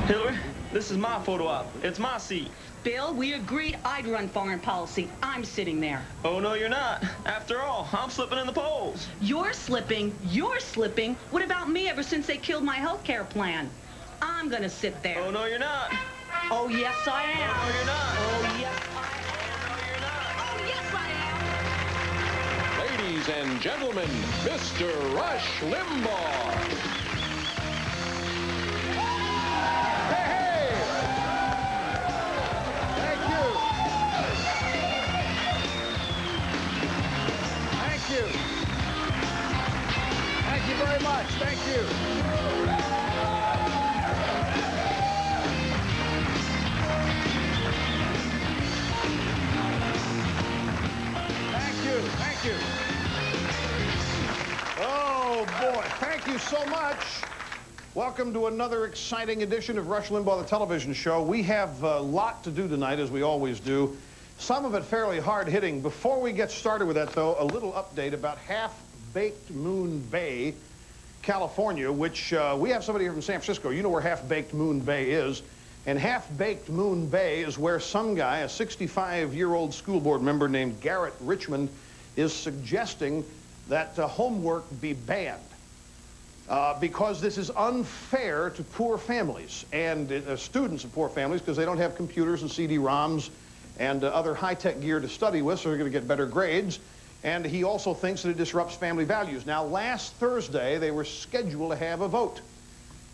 Hillary, this is my photo op. It's my seat. Bill, we agreed I'd run foreign policy. I'm sitting there. Oh, no, you're not. After all, I'm slipping in the polls. You're slipping. You're slipping. What about me ever since they killed my health care plan? I'm gonna sit there. Oh, no, you're not. Oh, yes, I am. Oh, no, you're not. Oh, yes, I am. Oh, no, you're not. Oh, yes, I am. Ladies and gentlemen, Mr. Rush Limbaugh. Thank you very much. Thank you. Thank you. Thank you. Oh, boy. Thank you so much. Welcome to another exciting edition of Rush Limbaugh, the television show. We have a lot to do tonight, as we always do. Some of it fairly hard-hitting. Before we get started with that, though, a little update about Half-Baked Moon Bay, California, which we have somebody here from San Francisco. You know where Half-Baked Moon Bay is. And Half-Baked Moon Bay is where some guy, a 65-year-old school board member named Garrett Richmond, is suggesting that homework be banned. Because this is unfair to poor families and students of poor families, because they don't have computers and CD-ROMs and other high-tech gear to study with, so they're going to get better grades. And he also thinks that it disrupts family values. Now, last Thursday, they were scheduled to have a vote.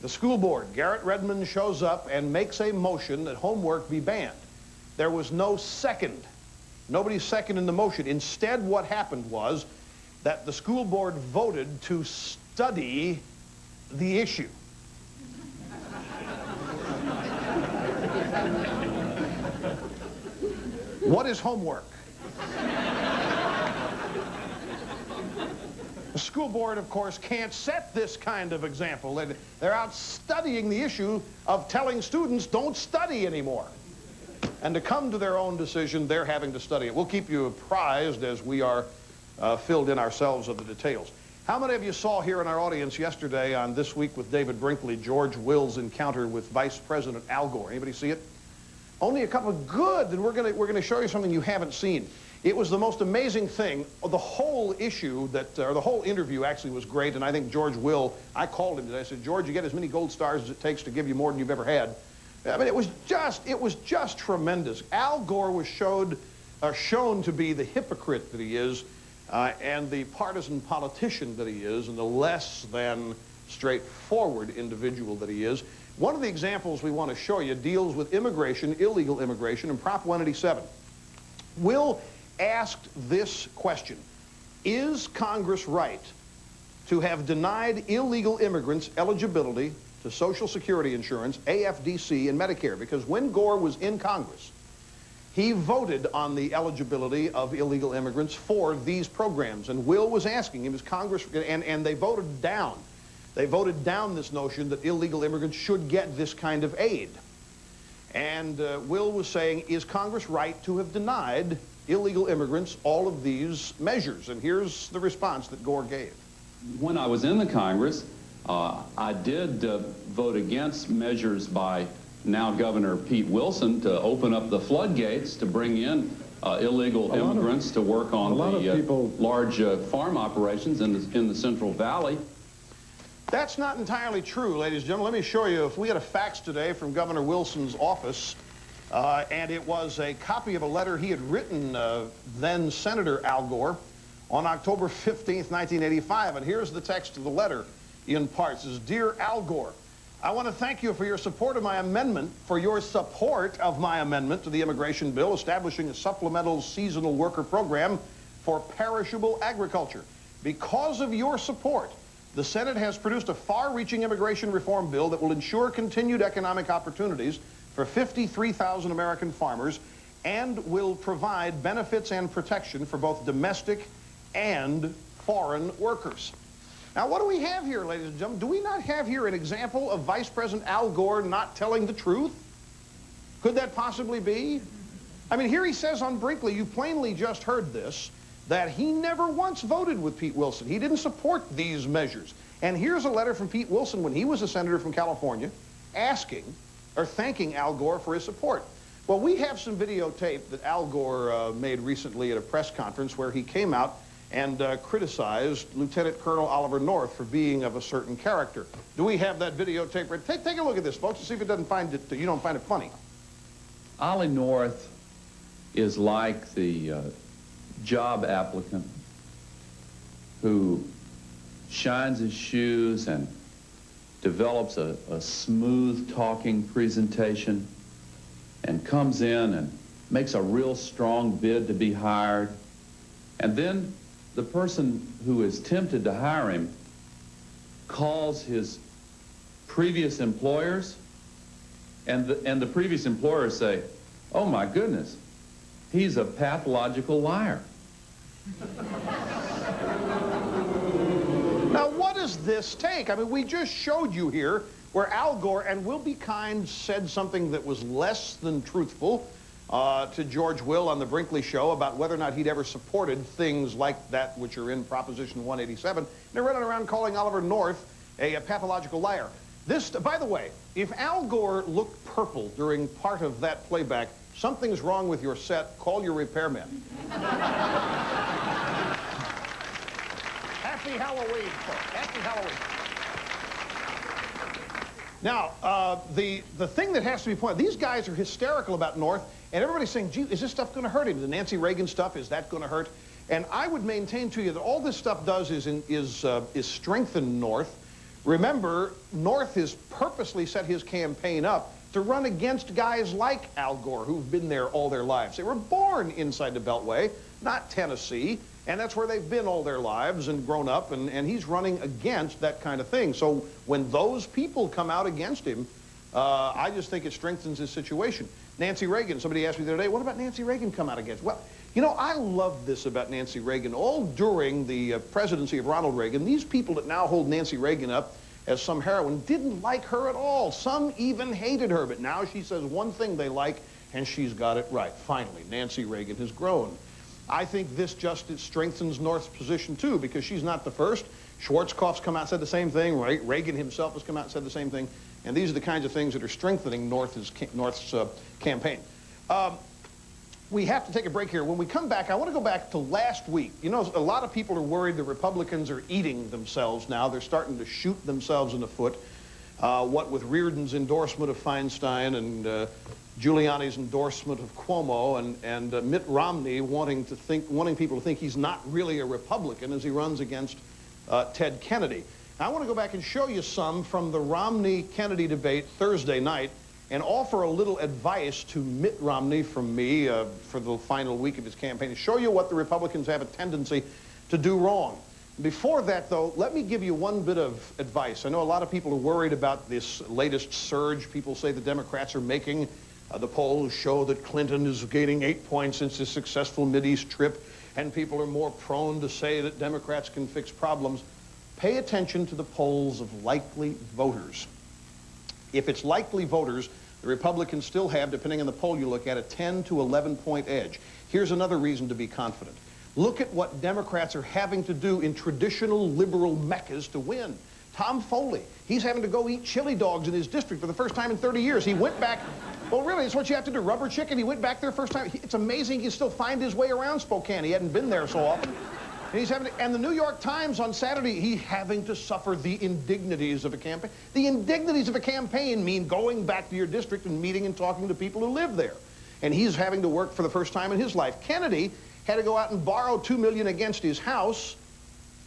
The school board, Garrett Redmond, shows up and makes a motion that homework be banned. There was no second. Nobody seconded the motion. Instead, what happened was that the school board voted to study the issue. What is homework? The school board, of course, can't set this kind of example. They're out studying the issue of telling students don't study anymore. And to come to their own decision, they're having to study it. We'll keep you apprised as we are filled in ourselves of the details. How many of you saw here in our audience yesterday on This Week with David Brinkley, George Will's encounter with Vice President Al Gore? Anybody see it? Only a couple. Good. And we're going to show you something you haven't seen. It was the most amazing thing. The whole issue or the whole interview actually was great, and I think George Will, I called him today. I said, George, you get as many gold stars as it takes to give you more than you've ever had. I mean, it was just tremendous. Al Gore was shown to be the hypocrite that he is, and the partisan politician that he is, and the less than straightforward individual that he is. One of the examples we want to show you deals with immigration, illegal immigration, and Prop 187. Will asked this question: is Congress right to have denied illegal immigrants eligibility to Social Security insurance, AFDC, and Medicare? Because when Gore was in Congress, he voted on the eligibility of illegal immigrants for these programs. And Will was asking him, is Congress, and they voted down. They voted down this notion that illegal immigrants should get this kind of aid. And Will was saying, is Congress right to have denied illegal immigrants all of these measures? And here's the response that Gore gave. When I was in the Congress, I did vote against measures by now Governor Pete Wilson to open up the floodgates to bring in illegal immigrants to work on the large farm operations in the Central Valley. That's not entirely true, ladies and gentlemen. Let me show you. If we had a fax today from Governor Wilson's office, and it was a copy of a letter he had written then Senator Al Gore on October 15th, 1985. And here's the text of the letter in parts. It says, Dear Al Gore, I want to thank you for your support of my amendment, to the immigration bill establishing a supplemental seasonal worker program for perishable agriculture. Because of your support, the Senate has produced a far-reaching immigration reform bill that will ensure continued economic opportunities for 53,000 American farmers and will provide benefits and protection for both domestic and foreign workers. Now, what do we have here, ladies and gentlemen? Do we not have here an example of Vice President Al Gore not telling the truth? Could that possibly be? I mean, here he says on Brinkley, you plainly just heard this, that he never once voted with Pete Wilson. He didn't support these measures. And here's a letter from Pete Wilson when he was a senator from California asking are thanking Al Gore for his support. Well, we have some videotape that Al Gore made recently at a press conference where he came out and criticized Lieutenant Colonel Oliver North for being of a certain character. Do we have that videotape? Take a look at this, folks, and see if it doesn't find it, you don't find it funny. Ollie North is like the job applicant who shines his shoes and develops a smooth talking presentation and comes in and makes a real strong bid to be hired. And then the person who is tempted to hire him calls his previous employers, and the previous employers say, "Oh my goodness, he's a pathological liar." Now, what does this take? I mean, we just showed you here where Al Gore, and we'll be kind, said something that was less than truthful to George Will on the Brinkley Show about whether or not he'd ever supported things like that which are in Proposition 187. They're running around calling Oliver North a pathological liar. This, by the way, if Al Gore looked purple during part of that playback, something's wrong with your set. Call your repairman. Happy Halloween, folks. Happy Halloween. Now, the thing that has to be pointed, these guys are hysterical about North, and everybody's saying, gee, is this stuff going to hurt him? The Nancy Reagan stuff, is that going to hurt? And I would maintain to you that all this stuff does is strengthen North. Remember, North has purposely set his campaign up to run against guys like Al Gore, who've been there all their lives. They were born inside the Beltway, not Tennessee, and that's where they've been all their lives and grown up, and he's running against that kind of thing. So when those people come out against him, I just think it strengthens his situation. Nancy Reagan, somebody asked me the other day, what about Nancy Reagan come out against? Well, you know, I love this about Nancy Reagan. All during the presidency of Ronald Reagan, these people that now hold Nancy Reagan up as some heroine didn't like her at all. Some even hated her, but now she says one thing they like, and she's got it right. Finally, Nancy Reagan has grown. I think this just strengthens North's position, too, because she's not the first. Schwarzkopf's come out and said the same thing. Reagan himself has come out and said the same thing. And these are the kinds of things that are strengthening North's campaign. We have to take a break here. When we come back, I want to go back to last week. You know, a lot of people are worried the Republicans are eating themselves now. They're starting to shoot themselves in the foot. What with Reardon's endorsement of Feinstein and Giuliani's endorsement of Cuomo and Mitt Romney wanting people to think he's not really a Republican as he runs against Ted Kennedy. Now, I want to go back and show you some from the Romney-Kennedy debate Thursday night and offer a little advice to Mitt Romney from me for the final week of his campaign, to show you what the Republicans have a tendency to do wrong. Before that, though, let me give you one bit of advice. I know a lot of people are worried about this latest surge. People say the Democrats are making. The polls show that Clinton is gaining 8 points since his successful Mideast trip, and people are more prone to say that Democrats can fix problems. Pay attention to the polls of likely voters. If it's likely voters, the Republicans still have, depending on the poll you look at, a 10 to 11-point edge. Here's another reason to be confident. Look at what Democrats are having to do in traditional liberal meccas to win. Tom Foley, he's having to go eat chili dogs in his district for the first time in 30 years. He went back, well, really, it's what you have to do, rubber chicken. He went back there first time. It's amazing he can still find his way around Spokane. He hadn't been there so often. And the New York Times on Saturday, he's having to suffer the indignities of a campaign. The indignities of a campaign mean going back to your district and meeting and talking to people who live there. And he's having to work for the first time in his life. Kennedy had to go out and borrow $2 million against his house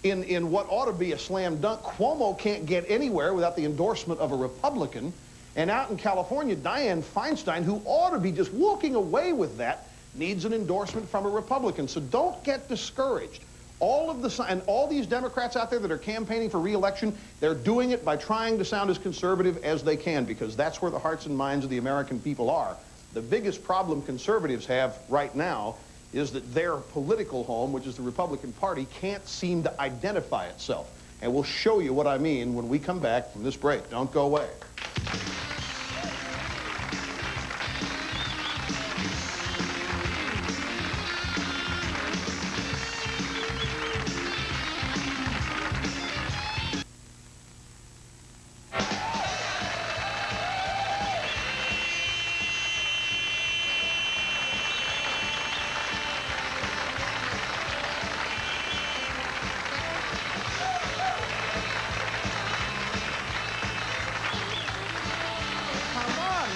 in what ought to be a slam dunk. Cuomo can't get anywhere without the endorsement of a Republican. And out in California, Dianne Feinstein, who ought to be just walking away with that, needs an endorsement from a Republican. So don't get discouraged. All these Democrats out there that are campaigning for re-election, they're doing it by trying to sound as conservative as they can, because that's where the hearts and minds of the American people are. The biggest problem conservatives have right now is that their political home, which is the Republican Party, can't seem to identify itself. And we'll show you what I mean when we come back from this break. Don't go away.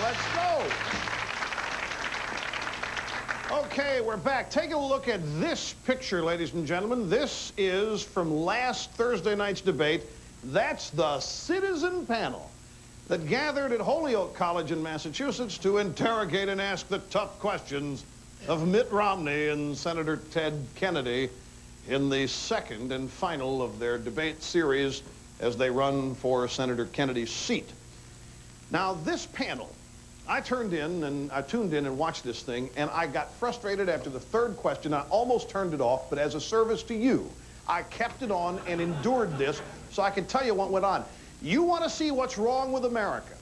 Let's go. Okay, we're back. Take a look at this picture, ladies and gentlemen. This is from last Thursday night's debate. That's the citizen panel that gathered at Holyoke College in Massachusetts to interrogate and ask the tough questions of Mitt Romney and Senator Ted Kennedy in the second and final of their debate series as they run for Senator Kennedy's seat. Now, this panel, I tuned in and watched this thing, and I got frustrated after the third question. I almost turned it off, but as a service to you, I kept it on and endured this so I can tell you what went on. You want to see what's wrong with America?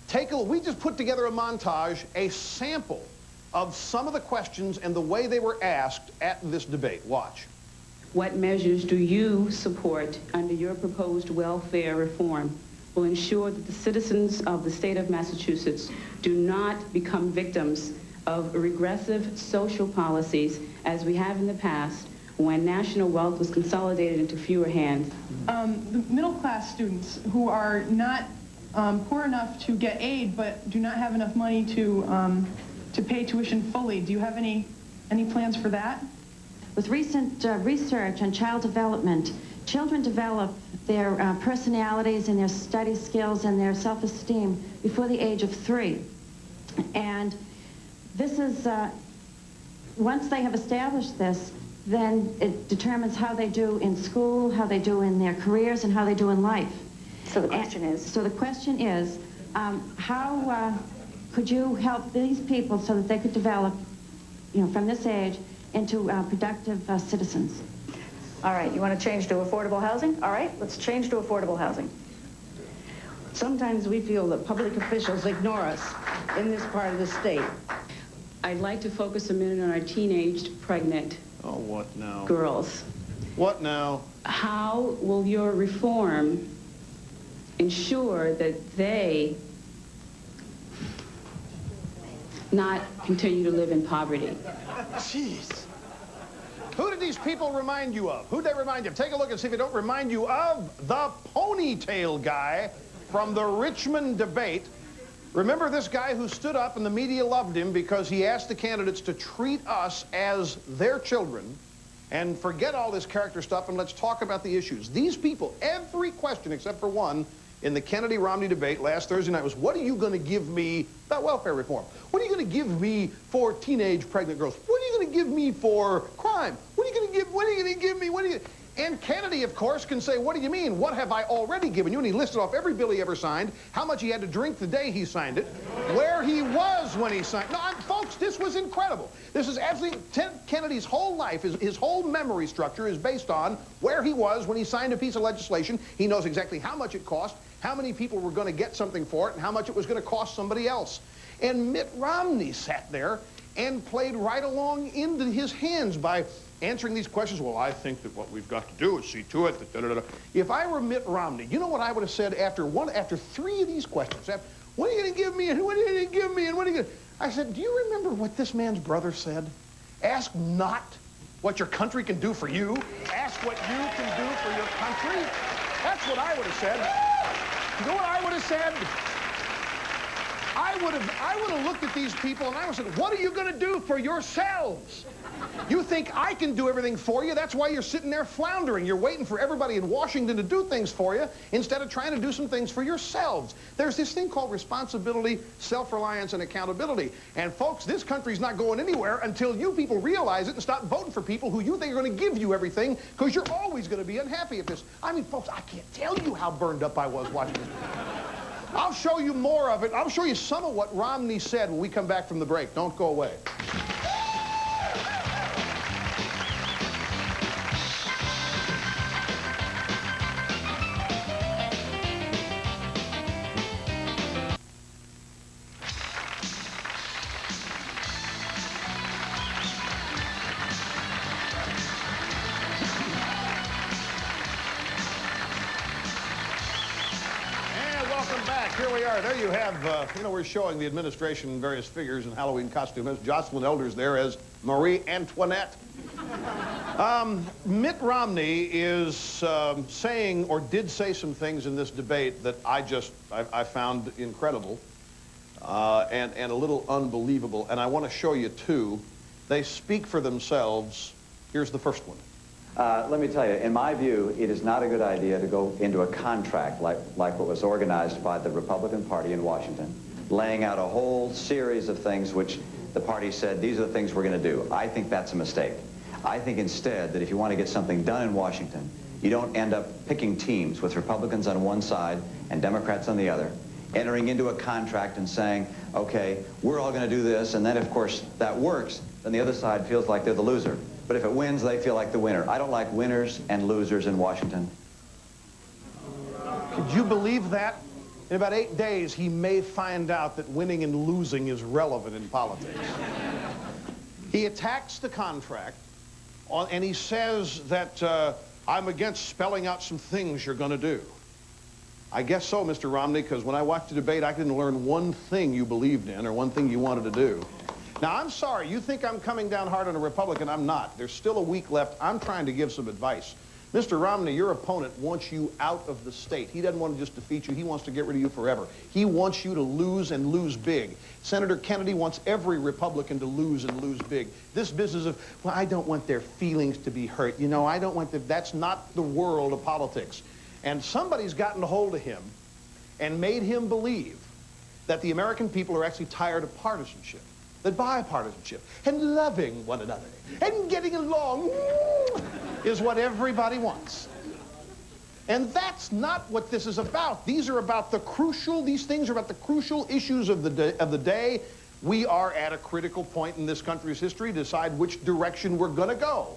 Take a look. We just put together a montage, a sample of some of the questions and the way they were asked at this debate. Watch. What measures do you support under your proposed welfare reform will ensure that the citizens of the state of Massachusetts do not become victims of regressive social policies as we have in the past when national wealth was consolidated into fewer hands? The middle-class students who are not poor enough to get aid but do not have enough money to pay tuition fully. Do you have any plans for that? With recent research on child development, children develop their personalities and their study skills and their self-esteem before the age of 3. And this is, once they have established this, then it determines how they do in school, how they do in their careers, and how they do in life. So the question is? So the question is, how could you help these people so that they could develop, you know, from this age into productive citizens? All right, you want to change to affordable housing? All right, let's change to affordable housing. Sometimes we feel that public officials ignore us in this part of the state. I'd like to focus a minute on our teenaged pregnant what now? girls. What now? How will your reform ensure that they not continue to live in poverty? Jeez. Who did these people remind you of? Who'd they remind you of? Take a look and see if they don't remind you of the ponytail guy from the Richmond debate. Remember this guy who stood up and the media loved him because he asked the candidates to treat us as their children and forget all this character stuff and let's talk about the issues. These people, every question except for one in the Kennedy-Romney debate last Thursday night was, what are you going to give me about welfare reform? What are you going to give me for teenage pregnant girls? What are you going to give me for crime? What are you going to give, what are you going to give me? What are you... And Kennedy, of course, can say, what do you mean? What have I already given you? And he listed off every bill he ever signed, how much he had to drink the day he signed it, where he was when he signed it. No, folks, this was incredible. This is absolutely... Kennedy's whole life, his whole memory structure is based on where he was when he signed a piece of legislation. He knows exactly how much it cost, how many people were going to get something for it, and how much it was going to cost somebody else. And Mitt Romney sat there and played right along into his hands by answering these questions. Well, I think that what we've got to do is see to it that da-da-da-da. If I were Mitt Romney, you know what I would have said after 3 of these questions? What are you going to give me, and what are you going to give me, and what are you going to... I said, do you remember what this man's brother said? Ask not what your country can do for you. Ask what you can do for your country. That's what I would have said. You know what I would have said? I would have looked at these people and I would have said, what are you going to do for yourselves? You think I can do everything for you? That's why you're sitting there floundering. You're waiting for everybody in Washington to do things for you instead of trying to do some things for yourselves. There's this thing called responsibility, self-reliance, and accountability. And folks, this country's not going anywhere until you people realize it and stop voting for people who you think are going to give you everything, because you're always going to be unhappy at this. I mean, folks, I can't tell you how burned up I was watching this. I'll show you more of it. I'll show you some of what Romney said when we come back from the break. Don't go away. Here we are. There you have, you know, we're showing the administration various figures in Halloween costume. There's Jocelyn Elders there as Marie Antoinette. Mitt Romney is saying, or did say some things in this debate that I found incredible. and a little unbelievable. And I want to show you two. They speak for themselves. Here's the first one. Let me tell you, in my view, it is not a good idea to go into a contract like what was organized by the Republican Party in Washington, laying out a whole series of things which the party said, these are the things we're going to do. I think that's a mistake. I think instead that if you want to get something done in Washington, you don't end up picking teams with Republicans on one side and Democrats on the other, entering into a contract and saying, okay, we're all going to do this, and then, of course, that works, then the other side feels like they're the loser. But if it wins, they feel like the winner. I don't like winners and losers in Washington. Could you believe that? In about 8 days, he may find out that winning and losing is relevant in politics. He attacks the contract, and he says that I'm against spelling out some things you're going to do. I guess so, Mr. Romney, because when I watched the debate, I didn't learn one thing you believed in or one thing you wanted to do. Now, I'm sorry. You think I'm coming down hard on a Republican. I'm not. There's still a week left. I'm trying to give some advice. Mr. Romney, your opponent wants you out of the state. He doesn't want to just defeat you. He wants to get rid of you forever. He wants you to lose and lose big. Senator Kennedy wants every Republican to lose and lose big. This business of, well, I don't want their feelings to be hurt. You know, I don't want them. That's not the world of politics. And somebody's gotten a hold of him and made him believe that the American people are actually tired of partisanship, that bipartisanship and loving one another and getting along is what everybody wants. And that's not what this is about. These are about these things are about the crucial issues of the day. We are at a critical point in this country's history to decide which direction we're going to go.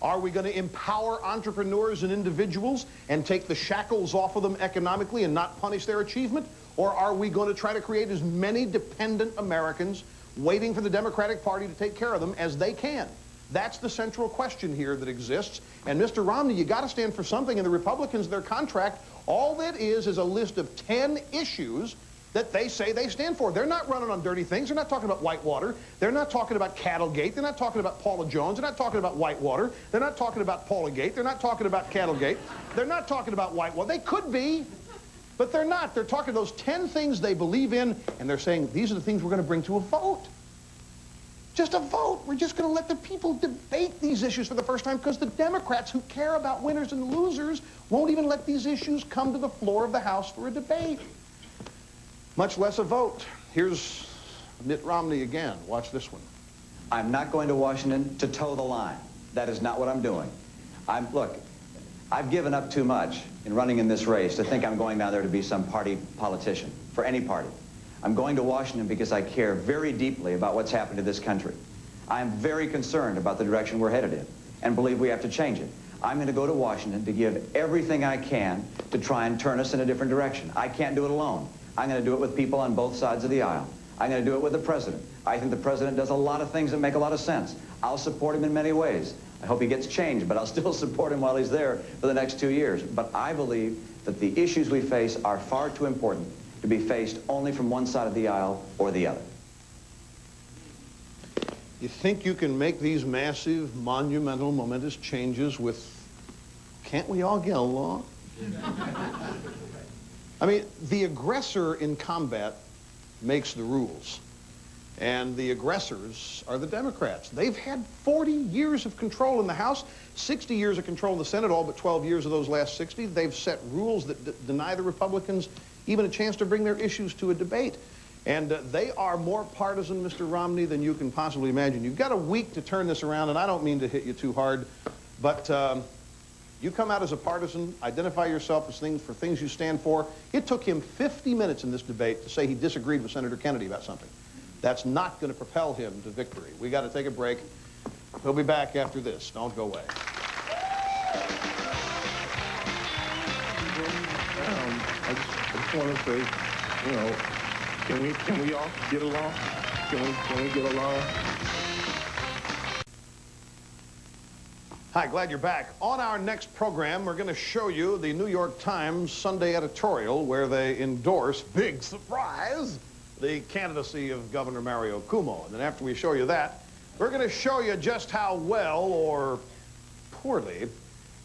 Are we going to empower entrepreneurs and individuals and take the shackles off of them economically and not punish their achievement? Or are we going to try to create as many dependent Americans waiting for the Democratic Party to take care of them as they can? That's the central question here that exists. And Mr. Romney, you got to stand for something. And the Republicans, their contract, all that is a list of 10 issues that they say they stand for. They're not running on dirty things. They're not talking about Whitewater. They're not talking about Cattlegate. They're not talking about Paula Jones. They're not talking about Whitewater. They're not talking about Paulagate. They're not talking about Cattlegate. They're not talking about Whitewater. They could be, but they're not. They're talking those 10 things they believe in, and they're saying these are the things we're going to bring to a vote. Just a vote. We're just going to let the people debate these issues for the first time because the Democrats who care about winners and losers won't even let these issues come to the floor of the House for a debate, much less a vote. Here's Mitt Romney again. Watch this one. I'm not going to Washington to toe the line. That is not what I'm doing. Look, I've given up too much in running in this race to think I'm going down there to be some party politician for any party. I'm going to Washington because I care very deeply about what's happened to this country. I'm very concerned about the direction we're headed in and believe we have to change it. I'm going to go to Washington to give everything I can to try and turn us in a different direction. I can't do it alone. I'm going to do it with people on both sides of the aisle. I'm going to do it with the president. I think the president does a lot of things that make a lot of sense. I'll support him in many ways. I hope he gets changed, but I'll still support him while he's there for the next 2 years. But I believe that the issues we face are far too important to be faced only from one side of the aisle or the other. You think you can make these massive, monumental, momentous changes with, can't we all get along? I mean, the aggressor in combat makes the rules. And the aggressors are the Democrats. They've had 40 years of control in the House, 60 years of control in the Senate, all but 12 years of those last 60. They've set rules that deny the Republicans even a chance to bring their issues to a debate. And they are more partisan, Mr. Romney, than you can possibly imagine. You've got a week to turn this around, and I don't mean to hit you too hard, but you come out as a partisan, identify yourself as things you stand for. It took him 50 minutes in this debate to say he disagreed with Senator Kennedy about something. That's not going to propel him to victory. We got to take a break. We'll be back after this. Don't go away. I just want to say, you know, can we all get along? Can we get along? Hi, glad you're back. On our next program, we're going to show you the New York Times Sunday editorial where they endorse, big surprise, the candidacy of Governor Mario Cuomo. And then after we show you that, we're going to show you just how well or poorly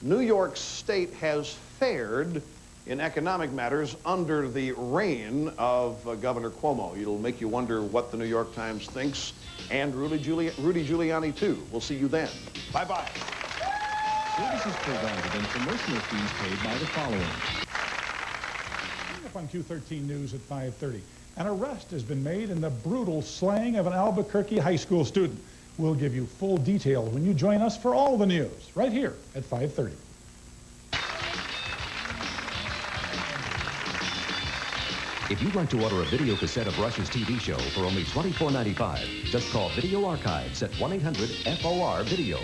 New York State has fared in economic matters under the reign of Governor Cuomo. It'll make you wonder what the New York Times thinks, and Rudy Giuliani, too. We'll see you then. Bye-bye. Services provided and promotional fees paid by the following. Coming up on Q13 News at 5:30. An arrest has been made in the brutal slaying of an Albuquerque high school student. We'll give you full detail when you join us for all the news, right here at 5:30. If you'd like to order a video cassette of Rush's TV show for only $24.95, just call Video Archives at 1-800-FOR-VIDEO.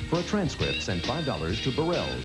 For a transcript, send $5 to Burrell,